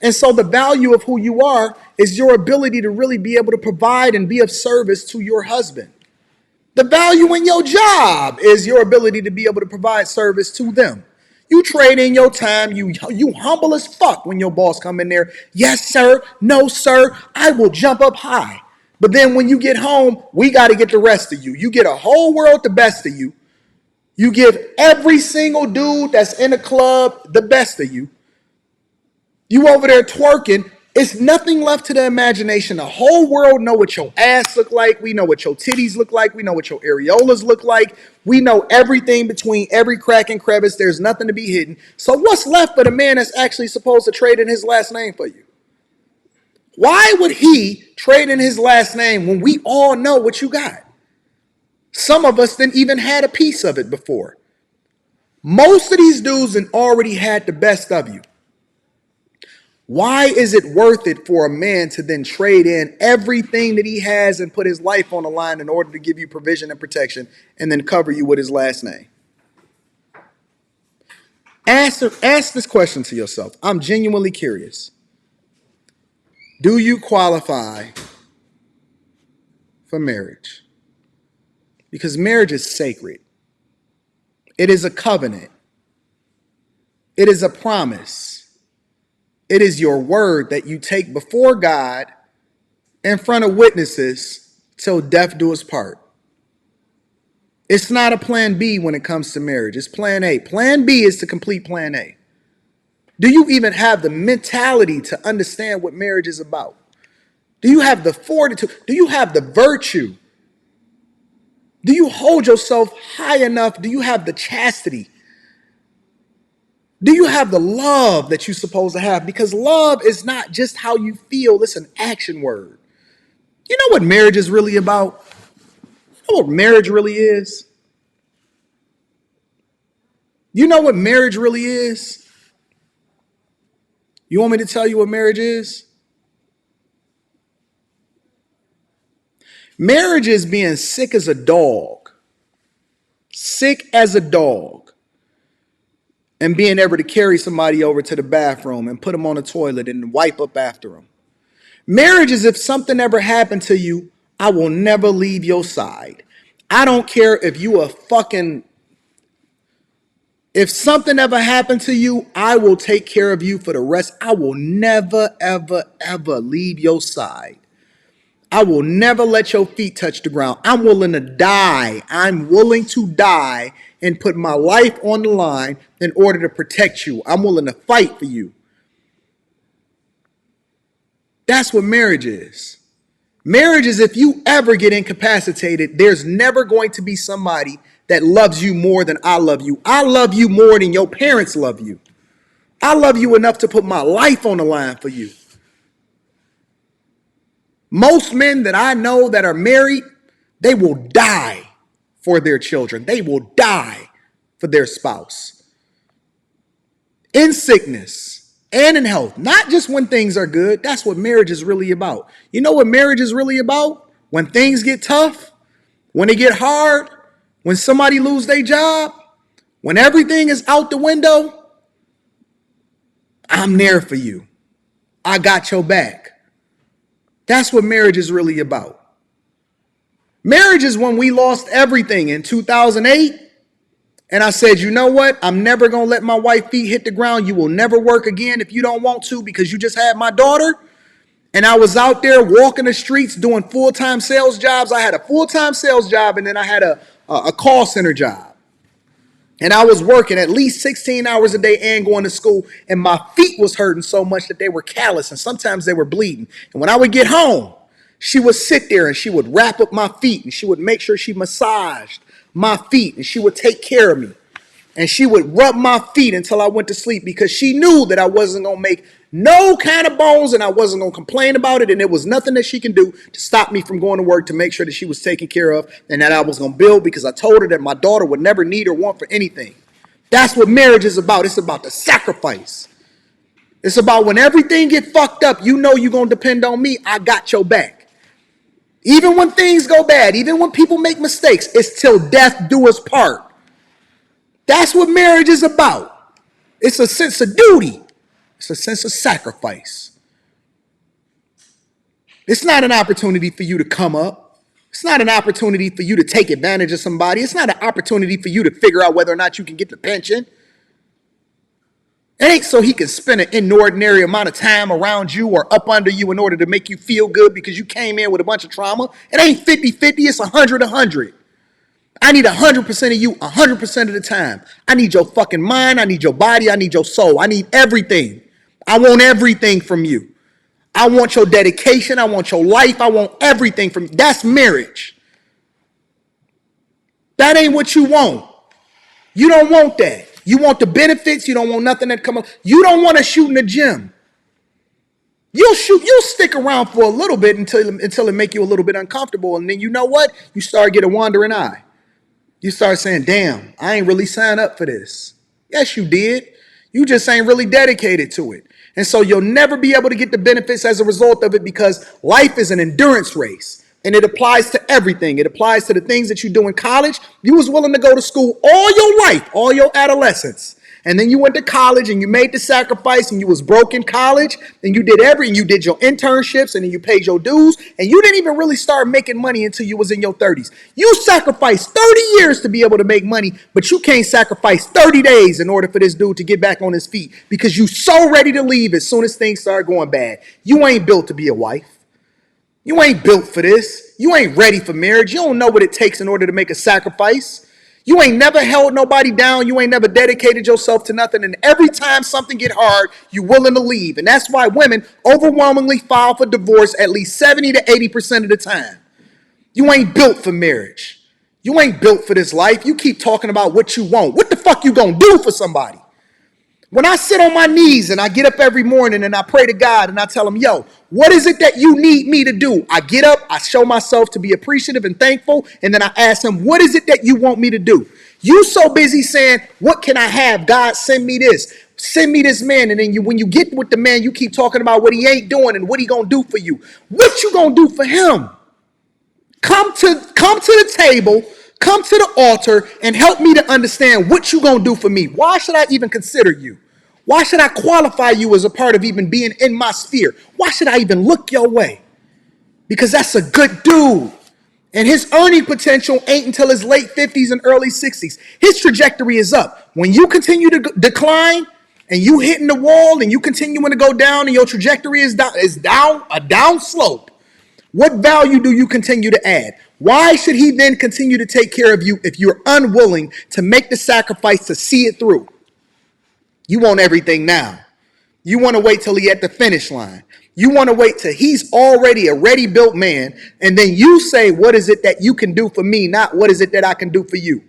And so the value of who you are is your ability to really be able to provide and be of service to your husband. The value in your job is your ability to be able to provide service to them. You trade in your time. You humble as fuck when your boss come in there. Yes, sir. No, sir. I will jump up high. But then when you get home, we got to get the rest of you. You get a whole world the best of you. You give every single dude that's in a club the best of you. You over there twerking. It's nothing left to the imagination. The whole world know what your ass look like. We know what your titties look like. We know what your areolas look like. We know everything between every crack and crevice. There's nothing to be hidden. So what's left for the man that's actually supposed to trade in his last name for you? Why would he trade in his last name when we all know what you got? Some of us didn't even had a piece of it before. Most of these dudes already had the best of you. Why is it worth it for a man to then trade in everything that he has and put his life on the line in order to give you provision and protection and then cover you with his last name? Ask this question to yourself. I'm genuinely curious. Do you qualify for marriage? Because marriage is sacred. It is a covenant. It is a promise. It is your word that you take before God in front of witnesses till death do us part. It's not a plan B when it comes to marriage. It's plan A. Plan B is to complete plan A. Do you even have the mentality to understand what marriage is about? Do you have the fortitude? Do you have the virtue? Do you hold yourself high enough? Do you have the chastity? Do you have the love that you're supposed to have? Because love is not just how you feel. It's an action word. You know what marriage is really about? You know what marriage really is? You know what marriage really is? You want me to tell you what marriage is? Marriage is being sick as a dog. Sick as a dog. And being able to carry somebody over to the bathroom and put them on the toilet and wipe up after them. Marriage is if something ever happened to you, I will never leave your side. I don't care if you are fucking... If something ever happened to you, I will take care of you for the rest. I will never, ever, ever leave your side. I will never let your feet touch the ground. I'm willing to die. I'm willing to die and put my life on the line in order to protect you. I'm willing to fight for you. That's what marriage is. Marriage is if you ever get incapacitated, there's never going to be somebody that loves you more than I love you. I love you more than your parents love you. I love you enough to put my life on the line for you. Most men that I know that are married, they will die for their children. They will die for their spouse. In sickness and in health, not just when things are good. That's what marriage is really about. You know what marriage is really about? When things get tough, when it get hard, when somebody lose their job, when everything is out the window, I'm there for you. I got your back. That's what marriage is really about. Marriage is when we lost everything in 2008. And I said, you know what? I'm never going to let my wife's feet hit the ground. You will never work again if you don't want to because you just had my daughter. And I was out there walking the streets doing full-time sales jobs. I had a full-time sales job and then I had a call center job. And I was working at least 16 hours a day and going to school. And my feet was hurting so much that they were callous and sometimes they were bleeding. And when I would get home, she would sit there and she would wrap up my feet and she would make sure she massaged my feet and she would take care of me. And she would rub my feet until I went to sleep because she knew that I wasn't going to make no kind of bones and I wasn't going to complain about it. And there was nothing that she can do to stop me from going to work to make sure that she was taken care of and that I was going to build because I told her that my daughter would never need or want for anything. That's what marriage is about. It's about the sacrifice. It's about when everything get fucked up, you know you're going to depend on me. I got your back. Even when things go bad, even when people make mistakes, it's till death do us part. That's what marriage is about. It's a sense of duty. It's a sense of sacrifice. It's not an opportunity for you to come up. It's not an opportunity for you to take advantage of somebody. It's not an opportunity for you to figure out whether or not you can get the pension. It ain't so he can spend an inordinary amount of time around you or up under you in order to make you feel good because you came in with a bunch of trauma. It ain't 50-50, it's 100-100. I need 100% of you 100% of the time. I need your fucking mind. I need your body. I need your soul. I need everything. I want everything from you. I want your dedication. I want your life. I want everything from you. That's marriage. That ain't what you want. You don't want that. You want the benefits. You don't want nothing that come up. You don't want to shoot in the gym. You'll stick around for a little bit until it make you a little bit uncomfortable. And then you know what? You start getting a wandering eye. You start saying, damn, I ain't really signed up for this. Yes, you did. You just ain't really dedicated to it. And so you'll never be able to get the benefits as a result of it because life is an endurance race. And it applies to everything. It applies to the things that you do in college. You was willing to go to school all your life, all your adolescence. And then you went to college and you made the sacrifice and you was broke in college and you did your internships and then you paid your dues and you didn't even really start making money until you was in your 30s. You sacrificed 30 years to be able to make money, but you can't sacrifice 30 days in order for this dude to get back on his feet because you so ready to leave as soon as things start going bad. You ain't built to be a wife. You ain't built for this. You ain't ready for marriage. You don't know what it takes in order to make a sacrifice. You ain't never held nobody down. You ain't never dedicated yourself to nothing. And every time something get hard, you're willing to leave. And that's why women overwhelmingly file for divorce at least 70 to 80% of the time. You ain't built for marriage. You ain't built for this life. You keep talking about what you want. What the fuck you gonna do for somebody? When I sit on my knees and I get up every morning and I pray to God and I tell him, yo, what is it that you need me to do? I get up, I show myself to be appreciative and thankful, and then I ask him, what is it that you want me to do? You so busy saying, what can I have? God, send me this. Send me this man. And then when you get with the man, you keep talking about what he ain't doing and what he gonna do for you. What you gonna do for him? Come to the table, come to the altar, and help me to understand what you gonna do for me. Why should I even consider you? Why should I qualify you as a part of even being in my sphere? Why should I even look your way? Because that's a good dude. And his earning potential ain't until his late 50s and early 60s. His trajectory is up. When you continue to decline and you hitting the wall and you continuing to go down and your trajectory is down a down slope, what value do you continue to add? Why should he then continue to take care of you if you're unwilling to make the sacrifice to see it through? You want everything now. You want to wait till he at the finish line. You want to wait till he's already a ready-built man, and then you say, what is it that you can do for me, not what is it that I can do for you?